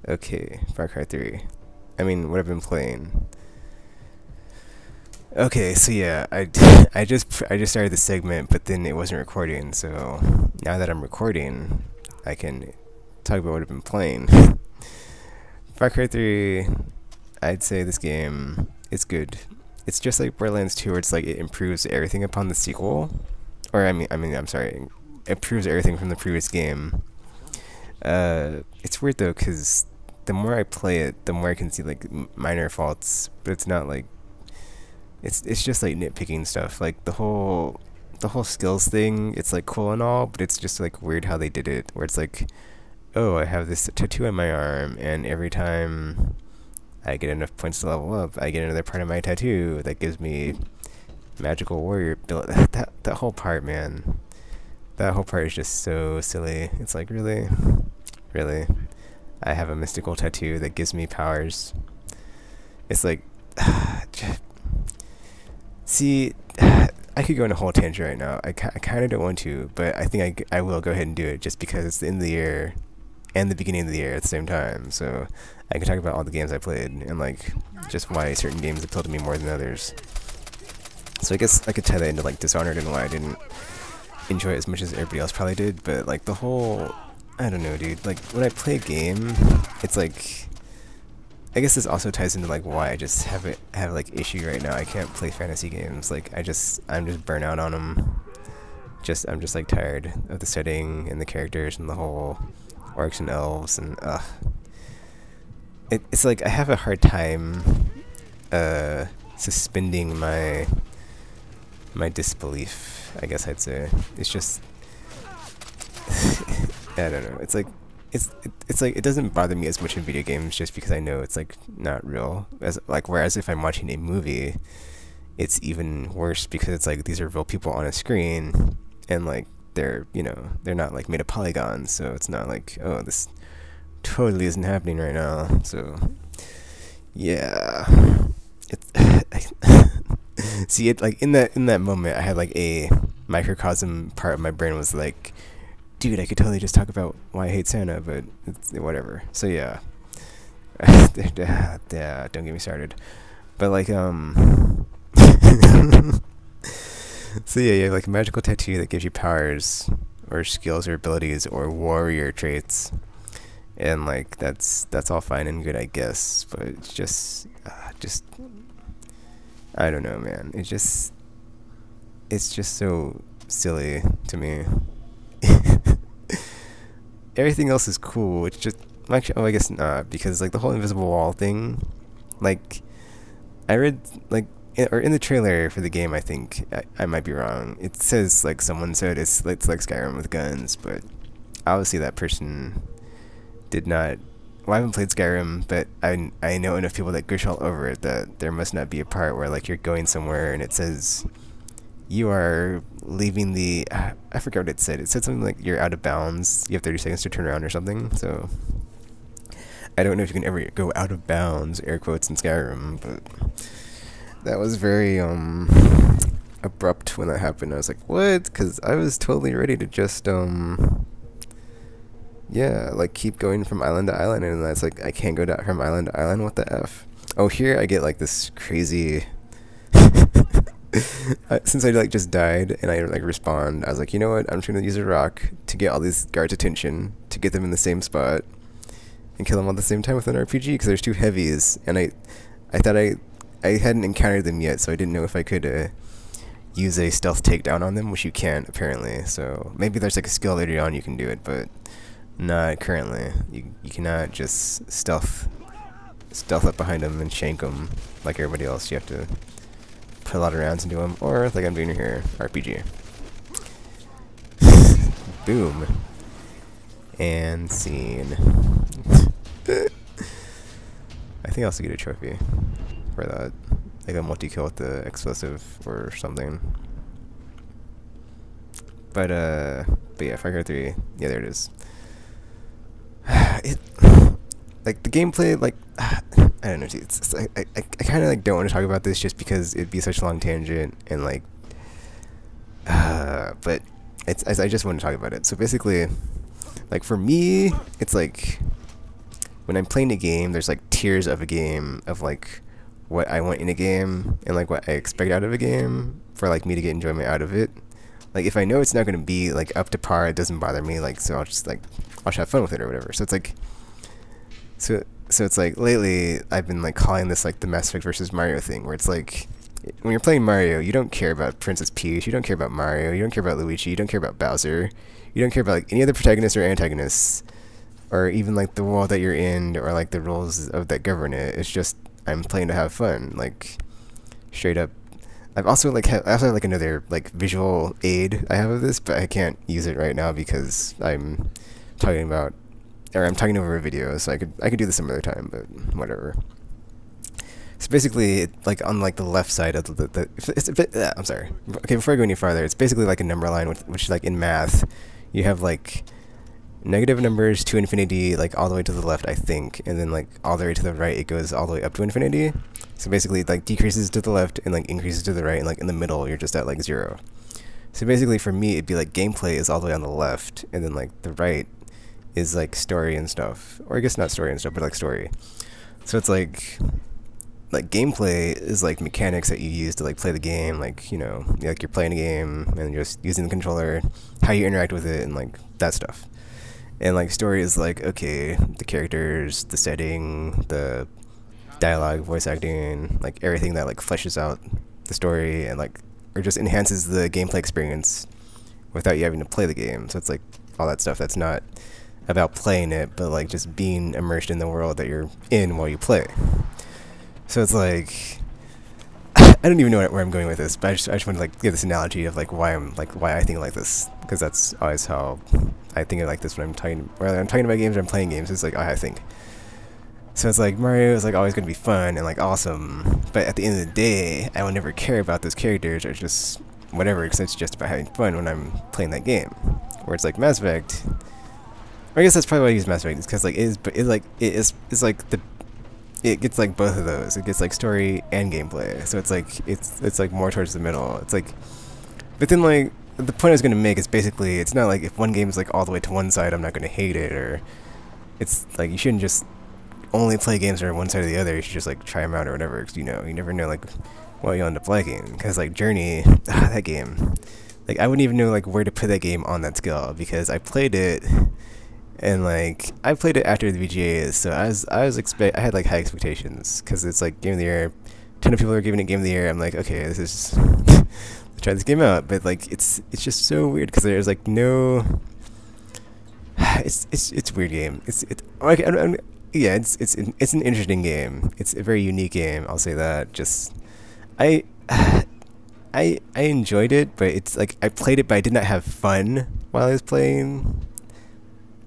Okay, Far Cry 3. I mean, what I've been playing. Okay, so yeah, I just started the segment, but then it wasn't recording. So now that I'm recording, I can talk about what I've been playing. Far Cry 3. I'd say this game is good. It's just like Borderlands 2, where it's like it improves everything upon the sequel, or I'm sorry, improves everything from the previous game. It's weird though, cause the more I play it, the more I can see like minor faults, but it's not like it's just like nitpicking stuff. Like the whole skills thing, it's like cool and all, but it's just like weird how they did it. Where it's like, oh, I have this tattoo on my arm, and every time I get enough points to level up, I get another part of my tattoo that gives me magical warrior build. That whole part, man. That whole part is just so silly. It's like, really? Really? I have a mystical tattoo that gives me powers. It's like, see, I could go on a whole tangent right now. I kind of don't want to, but I think I will go ahead and do it just because it's the end of the year and the beginning of the year at the same time. So I can talk about all the games I played and like just why certain games appeal to me more than others. So I guess I could tie that into like Dishonored and why I didn't enjoy it as much as everybody else probably did. But like the whole, I don't know, dude. Like when I play a game, it's like, I guess this also ties into like why I just have like issue right now. I can't play fantasy games. Like I'm just burnt out on them. I'm just like tired of the setting and the characters and the whole orcs and elves and it's like I have a hard time suspending my disbelief, I guess I'd say. It's just I don't know. It's like it's like it doesn't bother me as much in video games just because I know it's like not real. As like whereas if I'm watching a movie, it's even worse because it's like these are real people on a screen and like they're not like made of polygons, so it's not like, oh, this totally isn't happening right now. So yeah, it's see it like in that moment I had like a microcosm part of my brain was like, dude, I could totally just talk about why I hate Santa, but it's, whatever. So yeah, yeah, don't get me started. But like so yeah, you have like a magical tattoo that gives you powers or skills or abilities or warrior traits, and like that's all fine and good, I guess. But it's just I don't know, man. It's just so silly to me. Everything else is cool. It's just actually, oh, I guess not, because like the whole invisible wall thing, like I read like or in the trailer for the game, I think I might be wrong. It says like someone said it's like Skyrim with guns, but obviously that person did not. Well, I haven't played Skyrim, but I know enough people that gush all over it that there must not be a part where like you're going somewhere and it says you are leaving the. I forget what it said. It said something like you're out of bounds. You have 30 seconds to turn around or something. So I don't know if you can ever go out of bounds, air quotes, in Skyrim, but that was very abrupt when that happened. I was like, what? Because I was totally ready to just yeah, like keep going from island to island, and that's like I can't go down from island to island. What the f? Oh, here I get like this crazy. Since I like just died and I like respawned, I was like, you know what? I'm just gonna use a rock to get all these guards' attention, to get them in the same spot, and kill them all at the same time with an RPG because there's two heavies, and I thought I hadn't encountered them yet, so I didn't know if I could use a stealth takedown on them, which you can't apparently. So maybe there's like a skill later on you can do it, but not currently. You cannot just stealth up behind them and shank them like everybody else. You have to put a lot of rounds into them, or like I'm doing here, RPG. Boom. And scene. I think I'll also get a trophy for that, like a multi-kill with the explosive or something. But yeah, Far Cry 3, yeah, there it is. It, like the gameplay, like I don't know, it's I kind of like don't want to talk about this just because it'd be such a long tangent and like, but I just want to talk about it. So basically, like for me, it's like when I'm playing a game, there's like tiers of a game of like what I want in a game and like what I expect out of a game for like me to get enjoyment out of it. Like if I know it's not gonna be like up to par, it doesn't bother me. Like so I'll just have fun with it or whatever. So it's like so it's like lately I've been like calling this like the Mass Effect versus Mario thing, where it's like when you're playing Mario, you don't care about Princess Peach, you don't care about Mario, you don't care about Luigi, you don't care about Bowser, you don't care about like any other protagonists or antagonists, or even like the world that you're in, or like the rules of that govern it. It's just I'm playing to have fun, like straight up. I've also like I also have like another like visual aid I have of this, but I can't use it right now because I'm talking about, or I'm talking over a video, so I could do this some other time, but whatever. So basically, like on like the left side of it's a bit. I'm sorry. Okay, before I go any farther, it's basically like a number line, which is like in math, you have like negative numbers to infinity, like all the way to the left, I think, and then like all the way to the right, it goes all the way up to infinity. So basically, it, like decreases to the left and like increases to the right, and like in the middle, you're just at like 0. So basically, for me, it'd be like gameplay is all the way on the left, and then like the right is like story and stuff, or I guess not story and stuff, but like story. So it's like gameplay is like mechanics that you use to like play the game, like you know, like you're playing a game and you're just using the controller, how you interact with it, and like that stuff. And like story is like, okay, the characters, the setting, the dialogue, voice acting, like everything that like fleshes out the story and like or just enhances the gameplay experience without you having to play the game. So it's like all that stuff that's not about playing it, but like just being immersed in the world that you're in while you play. So it's like I don't even know where I'm going with this, but I just want to like give this analogy of like why I think like this, because that's always how I think of like this when I'm talking about games or I'm playing games. It's like how I think. So it's like Mario is like always going to be fun and like awesome, but at the end of the day, I will never care about those characters or just whatever, because it's just about having fun when I'm playing that game. Where it's like Mass Effect, or I guess that's probably why I use Mass Effect, because like it's like it gets like both of those. It gets like story and gameplay. So it's like more towards the middle. It's like, but then like the point I was gonna make is basically it's not like if one game is like all the way to one side, I'm not gonna hate it, or it's like you shouldn't just only play games that are one side or the other. You should just like try them out or whatever, because you know you never know like what you'll end up liking. Because like Journey, that game, like I wouldn't even know like where to put that game on that scale, because I played it. And like I played it after the VGAs, so I had like high expectations, because it's like Game of the Year. A ton of people are giving it Game of the Year. I'm like, okay, this is let's try this game out. But like it's just so weird, because there's like no. It's a weird game. Like yeah, it's an interesting game. It's a very unique game. I'll say that. Just I enjoyed it, but it's like I played it, but I did not have fun while I was playing.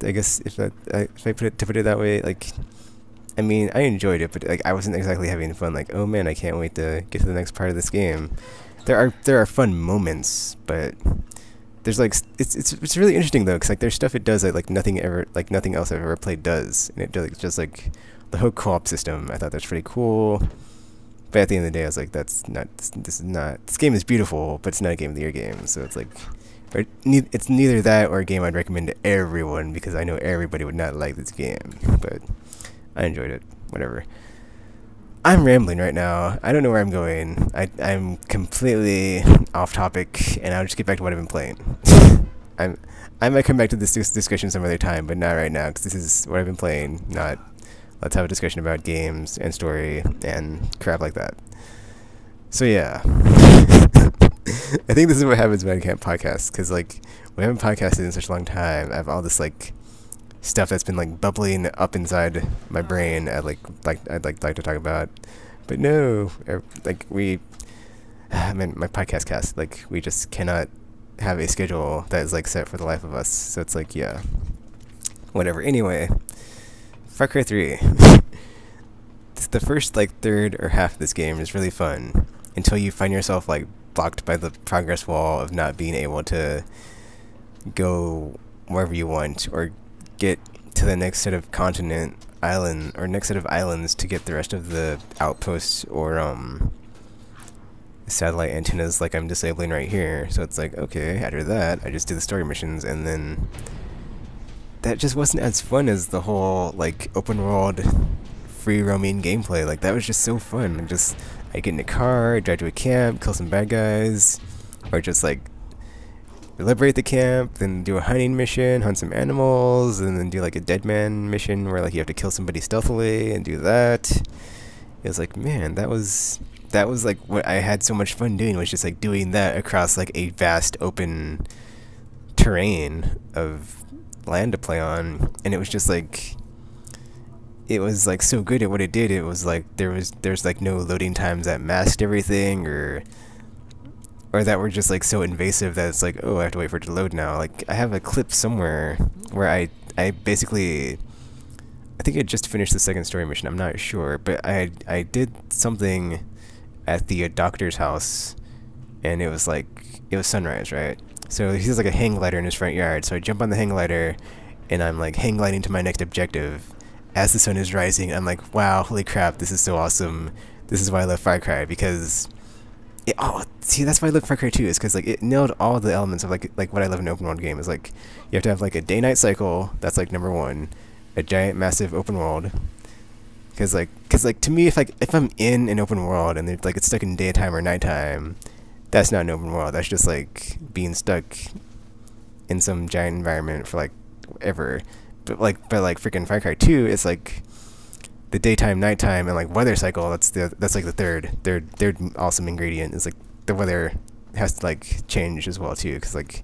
I guess if I put it that way, like, I mean, I enjoyed it, but like I wasn't exactly having fun. Like, oh man, I can't wait to get to the next part of this game. There are fun moments, but there's like it's really interesting though, because like there's stuff it does that like nothing else I've ever played does, and it does just like the whole co-op system. I thought that's pretty cool, but at the end of the day, I was like, this game is beautiful, but it's not a Game of the Year game. So it's like. It's neither that or a game I'd recommend to everyone, because I know everybody would not like this game, but I enjoyed it. Whatever. I'm rambling right now. I don't know where I'm going. I'm completely off topic, and I'll just get back to what I've been playing. I might come back to this discussion some other time, but not right now, because this is what I've been playing. Not let's have a discussion about games and story and crap like that. So yeah. I think this is what happens when I can't podcast, because like we haven't podcasted in such a long time. I have all this like stuff that's been like bubbling up inside my brain. I'd like to talk about, but no, like I mean my podcast cast, like we just cannot have a schedule that is like set for the life of us. So it's like yeah, whatever. Anyway, Far Cry 3. The first like third or half of this game is really fun until you find yourself like blocked by the progress wall of not being able to go wherever you want or get to the next set of island or next set of islands to get the rest of the outposts or satellite antennas like I'm disabling right here. So it's like, okay, after that I just do the story missions, and then that just wasn't as fun as the whole like open world free roaming gameplay. Like that was just so fun. And just I get in a car, drive to a camp, kill some bad guys, or just like liberate the camp, then do a hunting mission, hunt some animals, and then do like a dead man mission where like you have to kill somebody stealthily and do that. It was like, man, that was like what I had so much fun doing, was just like doing that across like a vast open terrain of land to play on. And it was just like, it was like so good at what it did. It was like there's like no loading times that masked everything, or that were just like so invasive that it's like, oh, I have to wait for it to load now. Like I have a clip somewhere where I basically, I think I just finished the second story mission, I'm not sure, but I did something at the doctor's house, and it was sunrise, right? So he has like a hang glider in his front yard, so I jump on the hang glider and I'm like hang gliding to my next objective as the sun is rising. I'm like, wow, holy crap, this is so awesome. This is why I love Far Cry, because see, that's why I love Far Cry 2, is because like it nailed all the elements of like what I love in an open world game. Is like you have to have like a day-night cycle. That's like number one. A giant, massive open world. Because to me, if I'm in an open world and it's stuck in daytime or nighttime, that's not an open world. That's just like being stuck in some giant environment for like ever. But like freaking Far Cry 2, it's like the daytime, nighttime, and like weather cycle. That's like the third awesome ingredient. Is like the weather has to like change as well too, because like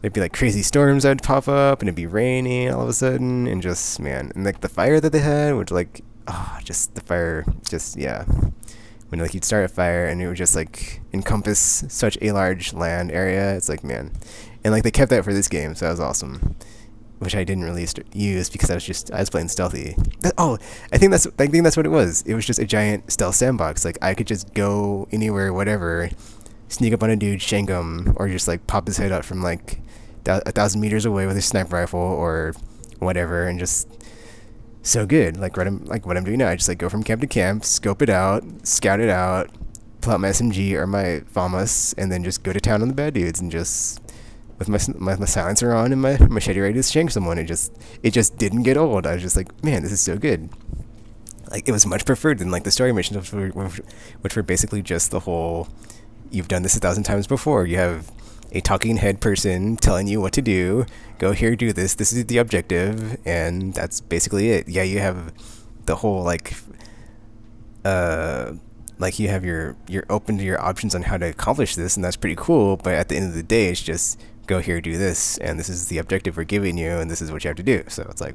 there'd be like crazy storms that'd pop up, and it'd be rainy all of a sudden, and just, man, and like the fire that they had, which like, just the fire, just, yeah, when like you'd start a fire and it would just like encompass such a large land area. It's like, man, and like they kept that for this game, so that was awesome. Which I didn't really use because I was playing stealthy. I think that's what it was. It was just a giant stealth sandbox. Like I could just go anywhere, whatever, sneak up on a dude, shank him, or just like pop his head out from like 1,000 meters away with a sniper rifle or whatever, and just so good. Like what I'm doing now. I just like go from camp to camp, scope it out, scout it out, pull out my SMG or my FAMAS, and then just go to town on the bad dudes, and just with my silencer on and my machete ready to shank someone. It just didn't get old. I was just like, man, this is so good. Like it was much preferred than like the story missions, which were basically just the whole, you've done this 1,000 times before. You have a talking head person telling you what to do. Go here, do this. This is the objective, and that's basically it. Yeah, you have the whole like you have you're open to your options on how to accomplish this, and that's pretty cool. But at the end of the day, it's just go here, do this, and this is the objective we're giving you, and this is what you have to do. So it's like,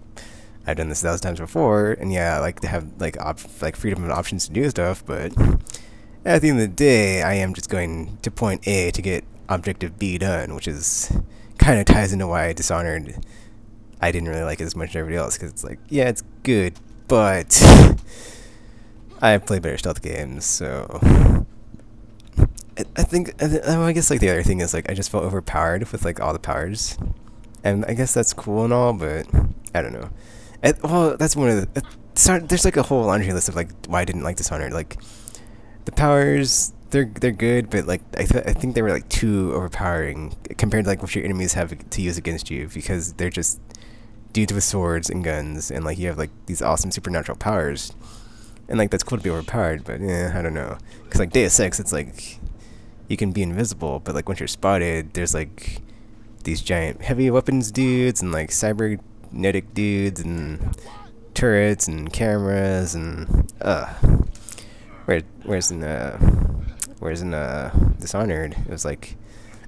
I've done this 1,000 times before, and yeah, I like to have like freedom of options to do stuff, but at the end of the day, I am just going to point A to get objective B done, which is kind of ties into why Dishonored I didn't really like it as much as everybody else, because it's like, yeah, it's good, but I play better stealth games, so I guess like the other thing is like I just felt overpowered with like all the powers, and I guess that's cool and all, but I don't know. Well, that's one of the there's like a whole laundry list of like why I didn't like Dishonored. Like the powers, they're good, but like I think they were like too overpowering compared to like what your enemies have to use against you, because they're just dudes with swords and guns, and like you have like these awesome supernatural powers, and like that's cool to be overpowered, but I don't know, because like Deus Ex, it's like you can be invisible, but like once you're spotted, there's like these giant heavy weapons dudes and like cybernetic dudes and turrets and cameras and whereas in Dishonored, it was like,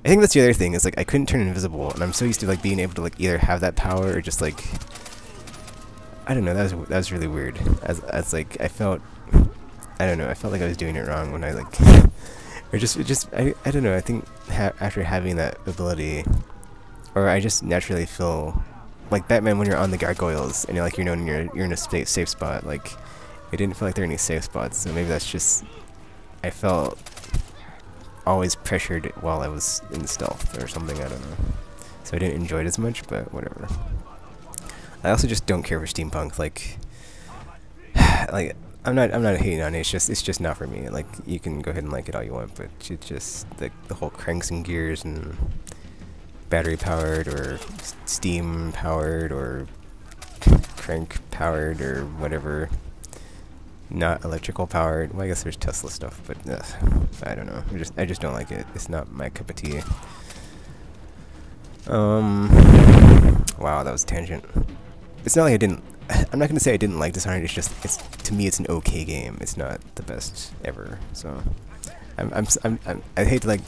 I think that's the other thing, is like I couldn't turn invisible, and I'm so used to like being able to like either have that power or just like, I don't know, that was really weird. As like I felt like I was doing it wrong when I like or I don't know, I think after having that ability, or I just naturally feel like Batman when you're on the gargoyles and you're in a safe spot. Like it didn't feel like there were any safe spots, so maybe that's just, I felt always pressured while I was in stealth or something, I don't know. So I didn't enjoy it as much, but whatever. I also just don't care for steampunk. Like I'm not hating on it. It's just not for me. Like you can go ahead and like it all you want, but it's just the whole cranks and gears and battery powered or steam powered or crank powered or whatever. Not electrical powered. Well, I guess there's Tesla stuff, but I don't know. I just don't like it. It's not my cup of tea. Wow, that was a tangent. It's not like I didn't. I'm not gonna say I didn't like Dishonored. It's just to me it's an okay game. It's not the best ever. So I hate to like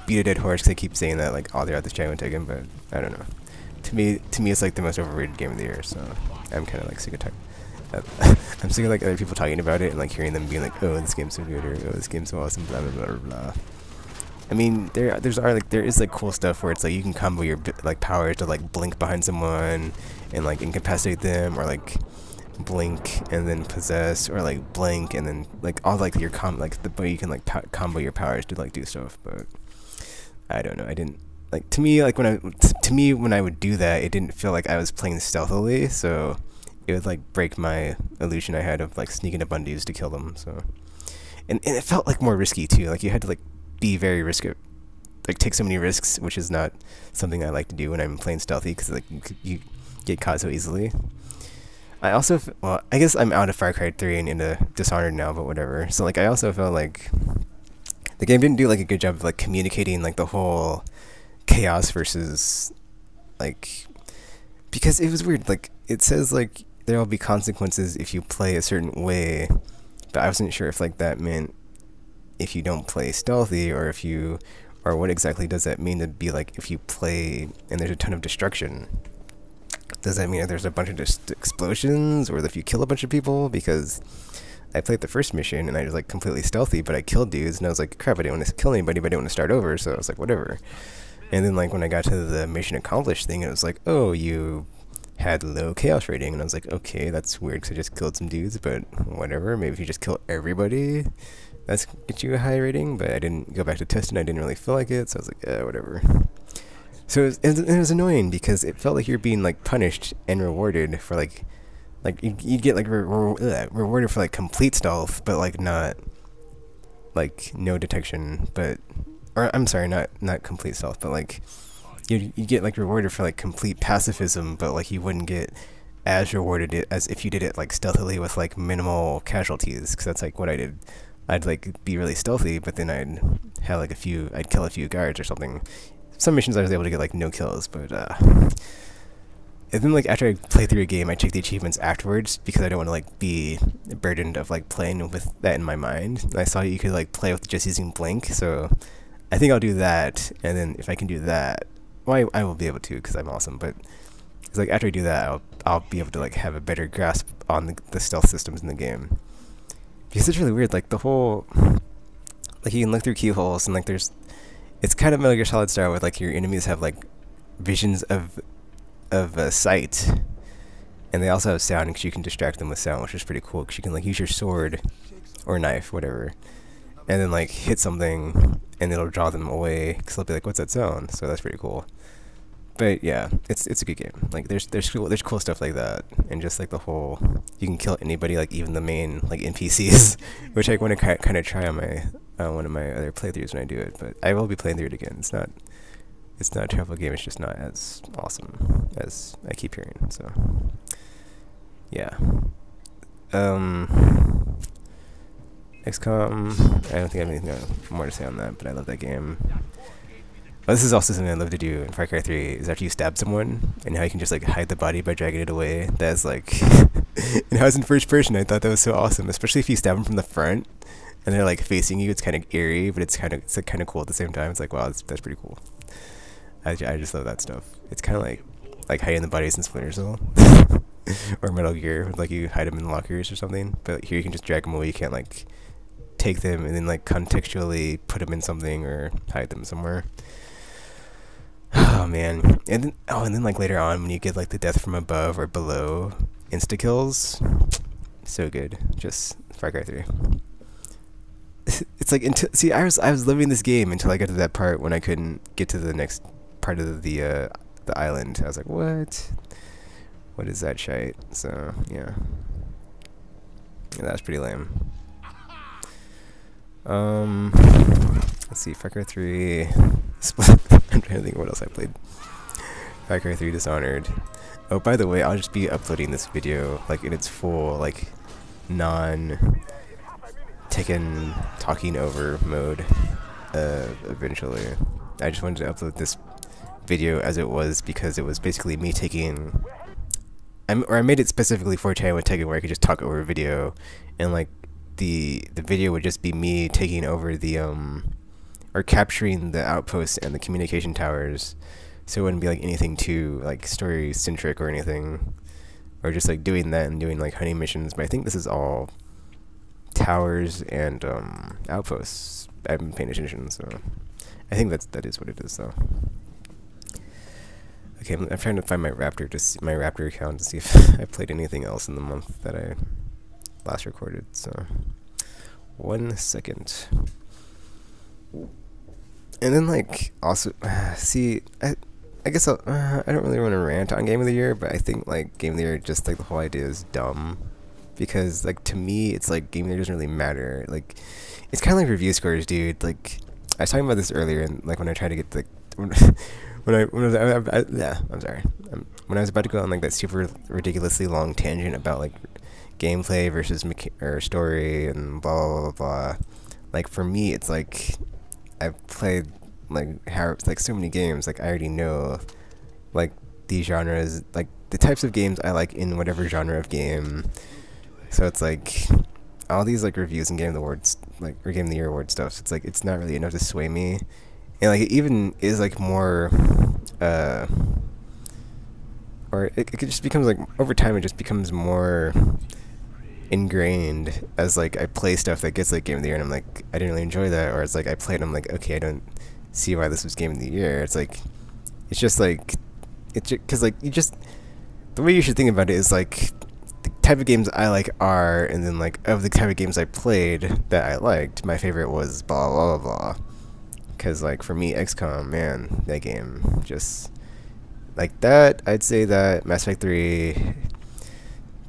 beat a dead horse because I keep saying that like all throughout this Dragon Taken, but I don't know. To me it's like the most overrated game of the year. So I'm kind of like sick of talking. I'm sick of like other people talking about it and like hearing them being like, oh, this game's so good, or oh, this game's so awesome, blah blah blah blah. I mean, there is like cool stuff where it's like you can combo your like powers to like blink behind someone and like incapacitate them, or like blink and then possess, or like blink and then like all like your like the way you can like combo your powers to like do stuff. But I don't know. I didn't like to me when I would do that, it didn't feel like I was playing stealthily, so it would like break my illusion I had of like sneaking up on dudes to kill them. So and it felt like more risky too. Like you had to like be very risky, like take so many risks, which is not something I like to do when I'm playing stealthy, because like you get caught so easily. I also well, I guess I'm out of Far Cry 3 and into Dishonored now, but whatever. So like I also felt like the game didn't do like a good job of like communicating like the whole chaos versus like, because it was weird. Like it says like there will be consequences if you play a certain way, but I wasn't sure if like that meant if you don't play stealthy, or if you, or what exactly does that mean to be like if you play and there's a ton of destruction. Does that mean that there's a bunch of just explosions, or if you kill a bunch of people? Because I played the first mission and I was like completely stealthy, but I killed dudes and I was like, crap, I didn't want to kill anybody, but I didn't want to start over, so I was like, whatever. And then like when I got to the mission accomplished thing, it was like, oh, you had low chaos rating, and I was like, okay, that's weird because I just killed some dudes, but whatever. Maybe if you just kill everybody, that's get you a high rating. But I didn't go back to test and I didn't really feel like it, so I was like, yeah, whatever. So it was annoying because it felt like you're being like punished and rewarded for like you get like rewarded for like complete stealth, but like not like no detection, but or I'm sorry, not complete stealth, but like you get like rewarded for like complete pacifism, but like you wouldn't get as rewarded it as if you did it like stealthily with like minimal casualties, because that's like what I did. I'd like be really stealthy, but then I'd have like I'd kill a few guards or something. Some missions I was able to get like no kills, but and then like after I play through a game, I check the achievements afterwards because I don't want to like be burdened of like playing with that in my mind. And I saw you could like play with just using blink, so I think I'll do that. And then if I can do that, well, I will be able to because I'm awesome. But it's like after I do that, I'll be able to like have a better grasp on the stealth systems in the game. Because it's really weird, like the whole like you can look through keyholes and like it's kind of Metal Gear Solid style, where like your enemies have like visions of sight, and they also have sound because you can distract them with sound, which is pretty cool because you can like use your sword or knife, whatever, and then like hit something and it'll draw them away because they'll be like, what's that sound? So that's pretty cool. But yeah, it's a good game. Like there's cool stuff like that, and just like the whole you can kill anybody, like even the main like NPCs, which I want to kind of try on my one of my other playthroughs when I do it. But I will be playing through it again. It's not a terrible game. It's just not as awesome as I keep hearing. So yeah. XCOM. I don't think I have anything more to say on that, but I love that game. Oh, this is also something I love to do in Far Cry 3, is after you stab someone, and how you can just like hide the body by dragging it away. That's like, and how it's in first person, I thought that was so awesome, especially if you stab them from the front, and they're like facing you. It's kind of eerie, but it's kind of cool at the same time. It's like, wow, that's pretty cool. I just love that stuff. It's kind of like hiding the bodies in Splinter Cell, or Metal Gear, like you hide them in lockers or something. But here you can just drag them away. You can't like take them and then like contextually put them in something or hide them somewhere. Oh man, and then like later on when you get like the death from above or below insta kills, so good. Just Far Cry 3. It's like I was living this game until I got to that part when I couldn't get to the next part of the island. I was like, what is that shite? So yeah, that was pretty lame. Let's see, Far Cry 3. I'm trying trying to think of what else I played. Far Cry 3 Dishonored. Oh, by the way, I'll just be uploading this video like in its full like non Tekken talking over mode eventually. I just wanted to upload this video as it was because it was basically me taking I made it specifically for China with Tekken where I could just talk over video, and like the video would just be me taking over the or capturing the outposts and the communication towers, so it wouldn't be like anything too like story centric or anything, or just like doing that and doing like hunting missions. But I think this is all towers and outposts. I haven't been paying attention, so I think that is what it is though. Okay, I'm trying to find my Raptor account to see if I played anything else in the month that I last recorded. So, 1 second. And then like also, see, I guess I don't really want to rant on Game of the Year, but I think like Game of the Year, just like the whole idea is dumb, because like to me it's like Game of the Year doesn't really matter. Like it's kind of like review scores, dude. Like I was talking about this earlier, and like when I tried to get the when I was about to go on like that super ridiculously long tangent about like gameplay versus or story and blah blah blah blah. Like for me, it's like I've played like so many games. Like I already know like these genres, like the types of games I like in whatever genre of game. So it's like all these like reviews and Game of the Awards, like or Game of the Year award stuff. It's like it's not really enough to sway me. And like it even is like more or it just becomes like over time it just becomes more ingrained as like I play stuff that gets like Game of the Year and I'm like I didn't really enjoy that, or it's like I played and I'm like okay, I don't see why this was Game of the Year. It's like it's just like it's because like you just the way you should think about it is like the type of games I like are, and then like of the type of games I played that I liked, my favorite was blah blah blah blah. Because like for me, XCOM, man, that game just like that. I'd say that Mass Effect 3,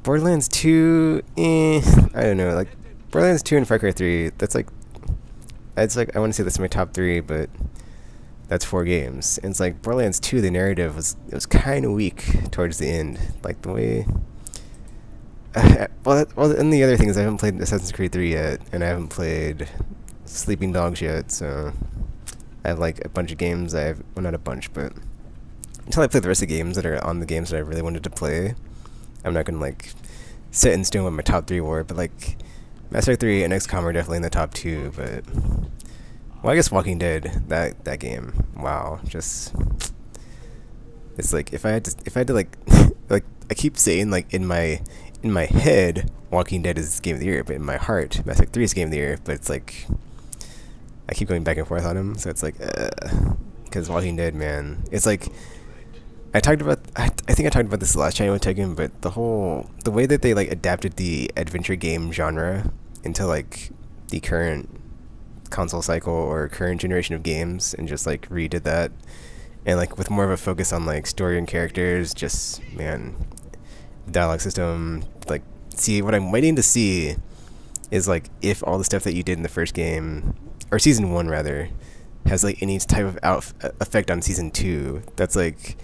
Borderlands 2, I don't know. Like Borderlands 2 and Far Cry 3, that's like it's like I want to say that's my top 3, but that's 4 games. And it's like Borderlands 2, the narrative was kind of weak towards the end, like the way. Well, and the other thing is I haven't played Assassin's Creed 3 yet, and I haven't played Sleeping Dogs yet, so I have like a bunch of games well, not a bunch, but until I play the rest of the games that are on the games that I really wanted to play, I'm not gonna like set in stone what my top 3 were. But like Mass Effect 3 and XCOM are definitely in the top 2. But well, I guess Walking Dead, that game, wow, just it's like if I had to like like I keep saying like in my head Walking Dead is Game of the Year, but in my heart Mass Effect 3 is Game of the Year. But it's like I keep going back and forth on him, so it's like, because Walking Dead, man, it's like, I think I talked about this the last time with Tekken, but the way that they like adapted the adventure game genre into like the current console cycle or current generation of games, and just like redid that, and like with more of a focus on like story and characters, just, man, dialogue system, like, see, what I'm waiting to see is like if all the stuff that you did in the first game, or season 1 rather, has like any type of effect on season 2. That's like,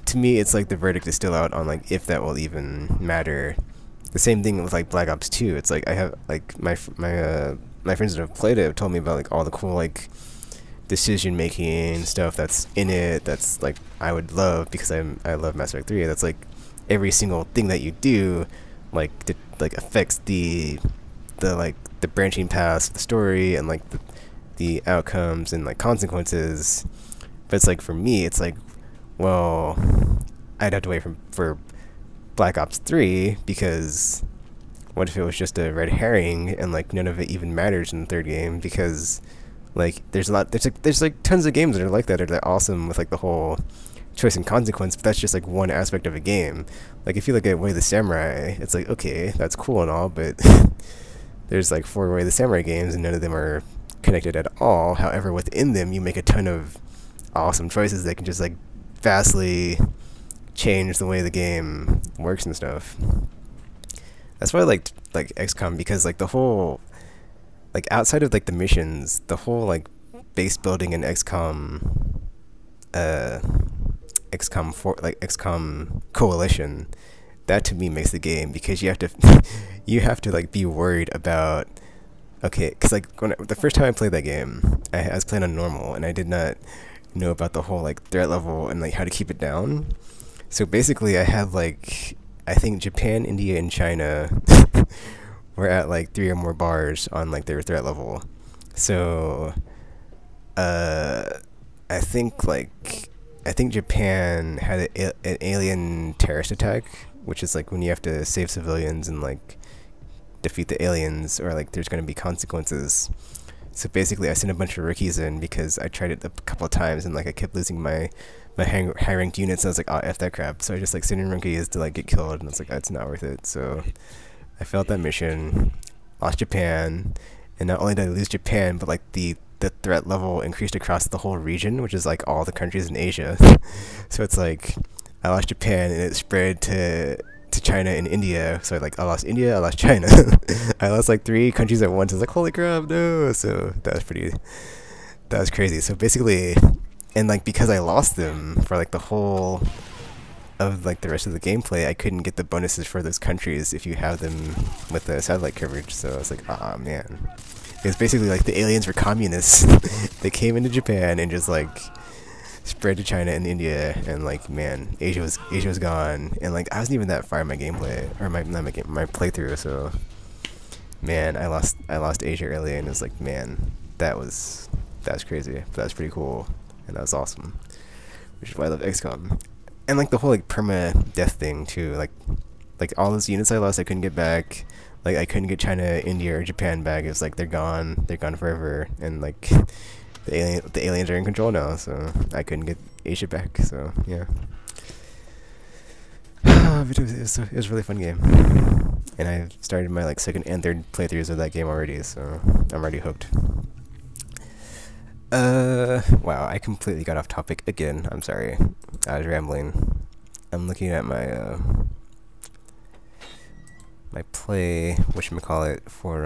to me, it's like the verdict is still out on like if that will even matter. The same thing with like Black Ops 2. It's like I have like my friends that have played it have told me about like all the cool like decision making stuff that's in it. That's like I would love, because I love Mass Effect 3. That's like every single thing that you do like affects the like the branching paths of the story and like the outcomes and like consequences. But it's like for me it's like, well, I'd have to wait for Black Ops 3, because what if it was just a red herring and like none of it even matters in the third game? Because like there's like tons of games that are like that, are that awesome with like the whole choice and consequence, but that's just like one aspect of a game. Like if you look at Way of the Samurai, it's like, okay, that's cool and all, but there's like 4 Way of the Samurai games and none of them are connected at all. However, within them you make a ton of awesome choices that can just like vastly change the way the game works and stuff. That's why I liked like XCOM, because like the whole, like outside of like the missions, the whole like base building in XCOM XCOM 4, like XCOM Coalition, that to me makes the game, because you have to you have to like be worried about, okay, because like the first time I played that game, I was playing on normal and I did not know about the whole like threat level and like how to keep it down. So basically I had like, I think Japan, India, and China were at like 3 or more bars on like their threat level. So I think Japan had an alien terrorist attack, which is like when you have to save civilians and like defeat the aliens, or like there's going to be consequences. So basically I sent a bunch of rookies in because I tried it a couple of times and like I kept losing my high ranked units, and I was like, oh, F that crap. So I just like sent in rookies to like get killed, and I was like, oh, it's not worth it. So I failed that mission, lost Japan, and not only did I lose Japan, but like the threat level increased across the whole region, which is like all the countries in Asia. So it's like I lost Japan and it spread to China and India. So like I lost India, I lost China. I lost like 3 countries at once. I was like, holy crap, no. So that was crazy. So basically, and like because I lost them for like the whole of like the rest of the gameplay, I couldn't get the bonuses for those countries if you have them with the satellite coverage. So I was like, ah, man. It was basically like the aliens were communists. They came into Japan and just like spread to China and India, and like, man, Asia was gone. And like I wasn't even that far in my gameplay, or my playthrough. So man, I lost Asia early, and it was like, man, that was crazy. But that was pretty cool, and that was awesome. Which is why I love XCOM. And like the whole like perma death thing too. Like all those units I lost, I couldn't get back. Like I couldn't get China, India, or Japan back. It's like they're gone forever, and like the aliens are in control now. So I couldn't get Asia back. So yeah, it was a really fun game, and I started my like 2nd and 3rd playthroughs of that game already. So I'm already hooked. Wow, I completely got off topic again. I'm sorry, I was rambling. I'm looking at my my play, whatchamacallit, for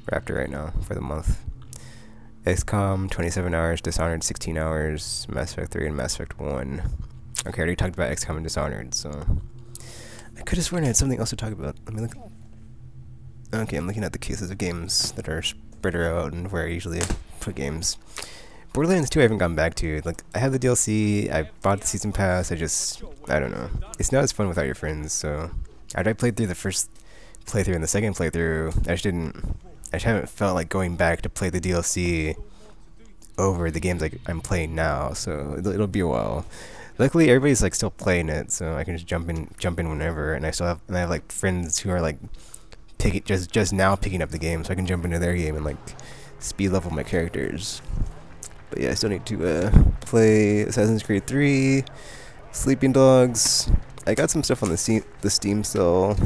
Raptor right now, for the month. XCOM, 27 hours, Dishonored, 16 hours, Mass Effect 3 and Mass Effect 1. Okay, I already talked about XCOM and Dishonored, so I could have sworn I had something else to talk about. Let me look. Okay, I'm looking at the cases of games that are spread out and where I usually put games. Borderlands 2 I haven't gone back to. Like, I have the DLC, I bought the Season Pass, I don't know. It's not as fun without your friends, so after I played through the first playthrough and the second playthrough, I just haven't felt like going back to play the DLC over the games like I'm playing now, so it'll be a while. Luckily, everybody's like still playing it, so I can just jump in whenever, and I have like friends who are like just now picking up the game, so I can jump into their game and like speed level my characters. But yeah, I still need to play Assassin's Creed 3, Sleeping Dogs. I got some stuff on the Steam sale.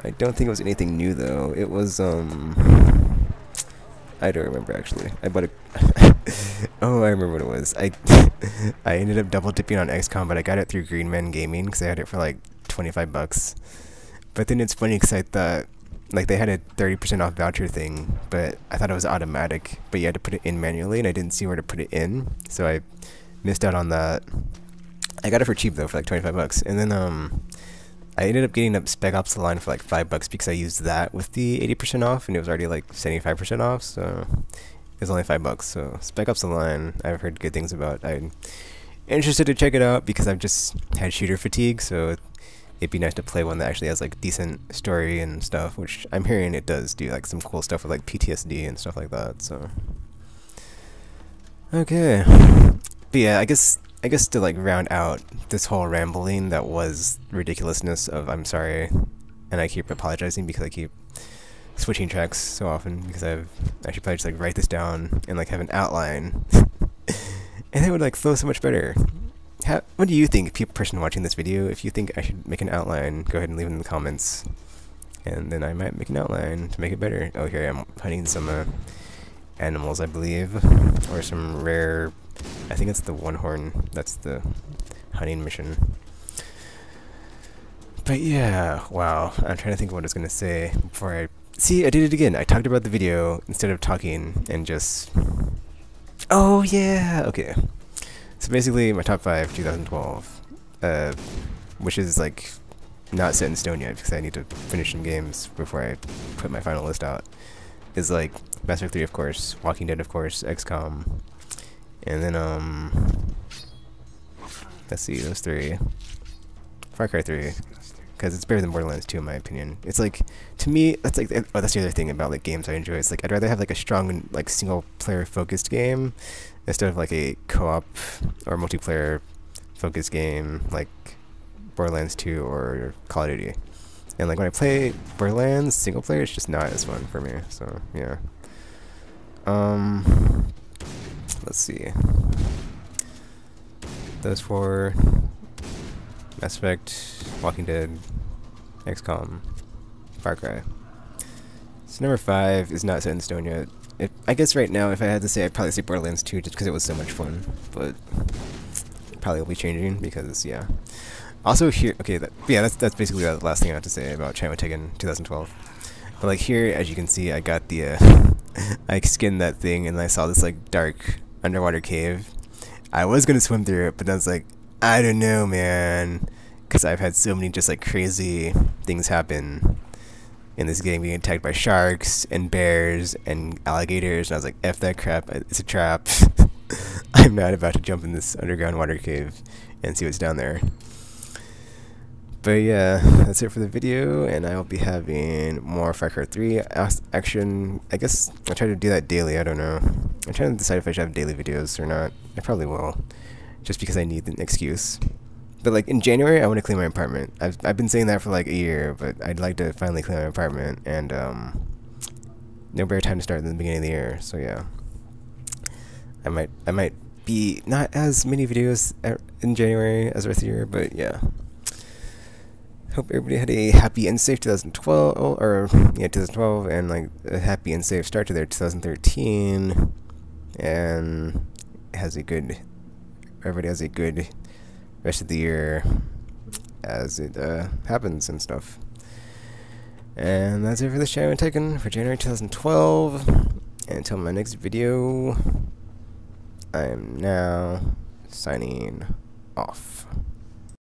I don't think it was anything new though. It was I don't remember actually. I bought a oh, I remember what it was. I ended up double dipping on XCOM, but I got it through Green Man Gaming because I had it for like 25 bucks. But then it's funny because I thought like they had a 30% off voucher thing, but I thought it was automatic, but you had to put it in manually, and I didn't see where to put it in, so I missed out on that. I got it for cheap though, for like 25 bucks, and then I ended up getting up Spec Ops The Line for like 5 bucks because I used that with the 80% off, and it was already like 75% off, so it was only 5 bucks. So Spec Ops The Line, I've heard good things about. I'm interested to check it out because I've just had shooter fatigue, so it'd be nice to play one that actually has like decent story and stuff, which I'm hearing it does do like some cool stuff with like PTSD and stuff like that. So okay, but yeah, I guess to like round out this whole rambling that was ridiculousness of I'm sorry, and I keep apologizing because I keep switching tracks so often because I should probably just like write this down and like have an outline, and it would like flow so much better. What do you think, person watching this video? If you think I should make an outline, go ahead and leave it in the comments, and then I might make an outline to make it better. Oh, here I'm hunting some animals, I believe, or some rare. I think it's the one horn. That's the hunting mission. But yeah, wow. I'm trying to think of what I was gonna say before I see. I did it again. I talked about the video instead of talking and just Oh yeah. Okay. So basically, my top 5 2012, which is like not set in stone yet because I need to finish some games before I put my final list out, is like Mass Effect 3, of course, Walking Dead, of course, XCOM, and then let's see, those 3, Far Cry 3, because it's better than Borderlands 2 in my opinion. It's like, to me, that's like, oh, that's the other thing about like games I enjoy. It's like I'd rather have like a strong like single player focused game instead of like a co-op or multiplayer focused game like Borderlands 2 or Call of Duty. And like when I play Borderlands single player, it's just not as fun for me. So yeah. Let's see. Those 4: Mass Effect, Walking Dead, XCOM, Far Cry. So number 5 is not set in stone yet. I guess right now, if I had to say, I'd probably say Borderlands 2 just because it was so much fun. But probably will be changing because, yeah. Also here, okay, that's basically the last thing I have to say about China Taken 2012. But like here, as you can see, I got the, I skinned that thing and I saw this like dark underwater cave. I was gonna swim through it, but I was like, I don't know, man, because I've had so many just like crazy things happen in this game, being attacked by sharks and bears and alligators, and I was like, F that crap, it's a trap. I'm not about to jump in this underground water cave and see what's down there. But yeah, that's it for the video, and I'll be having more Far Cry 3 action. I guess I'll try to do that daily, I don't know. I'm trying to decide if I should have daily videos or not. I probably will, just because I need an excuse. But like in January, I want to clean my apartment. I've been saying that for like a year, but I'd like to finally clean my apartment, and no better time to start than the beginning of the year. So yeah, I might be not as many videos in January as the rest of the year, but yeah. Hope everybody had a happy and safe 2012, or yeah, 2012, and like a happy and safe start to their 2013, and everybody has a good rest of the year as it happens and stuff. And that's it for this channel taken for January 2012. And until my next video, I am now signing off.